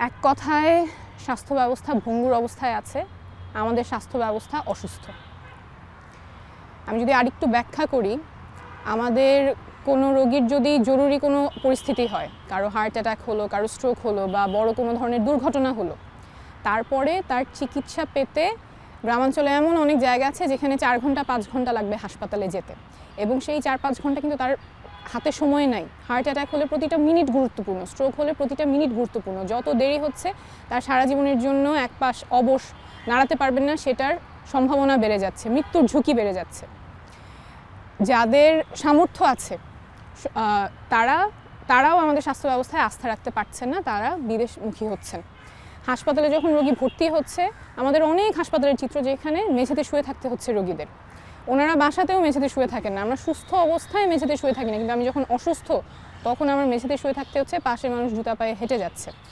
এক কথায় স্বাস্থ্য ব্যবস্থা ভঙ্গুর অবস্থায় আছে, আমাদের স্বাস্থ্য ব্যবস্থা অসুস্থ। আমি যদি আরেকটু ব্যাখ্যা করি, আমাদের কোনো রোগীর যদি জরুরি কোনো পরিস্থিতি হয়, কারো হার্ট অ্যাটাক হলো, কারো স্ট্রোক হলো বা বড় কোনো ধরনের দুর্ঘটনা হলো, তারপরে তার চিকিৎসা পেতে গ্রামাঞ্চলে এমন অনেক জায়গা আছে যেখানে 4 ঘন্টা 5 ঘন্টা লাগবে হাসপাতালে যেতে, এবং সেই 4-5 ঘন্টা কিন্তু তার হাতে সময় নাই। হার্ট অ্যাটাক হলে প্রতিটা মিনিট গুরুত্বপূর্ণ, স্ট্রোক হলে প্রতিটা মিনিট গুরুত্বপূর্ণ। যত দেরি হচ্ছে তার সারা জীবনের জন্য এক পাশ অবশ, নাড়াতে পারবেন না, সেটার সম্ভাবনা বেড়ে যাচ্ছে, মৃত্যুর ঝুঁকি বেড়ে যাচ্ছে। যাদের সামর্থ্য আছে তারাও আমাদের স্বাস্থ্য ব্যবস্থায় আস্থা রাখতে পারছেন না, তারা বিদেশমুখী হচ্ছেন। হাসপাতালে যখন রোগী ভর্তি হচ্ছে, আমাদের অনেক হাসপাতালের চিত্র যেখানে মেঝেতে শুয়ে থাকতে হচ্ছে রোগীদের। ওনারা বাসাতেও মেঝেতে শুয়ে থাকেন না, আমরা সুস্থ অবস্থায় মেঝেতে শুয়ে থাকি না, কিন্তু আমি যখন অসুস্থ তখন আমার মেঝেতে শুয়ে থাকতে হচ্ছে, পাশে মানুষ জুতা পায়ে হেঁটে যাচ্ছে।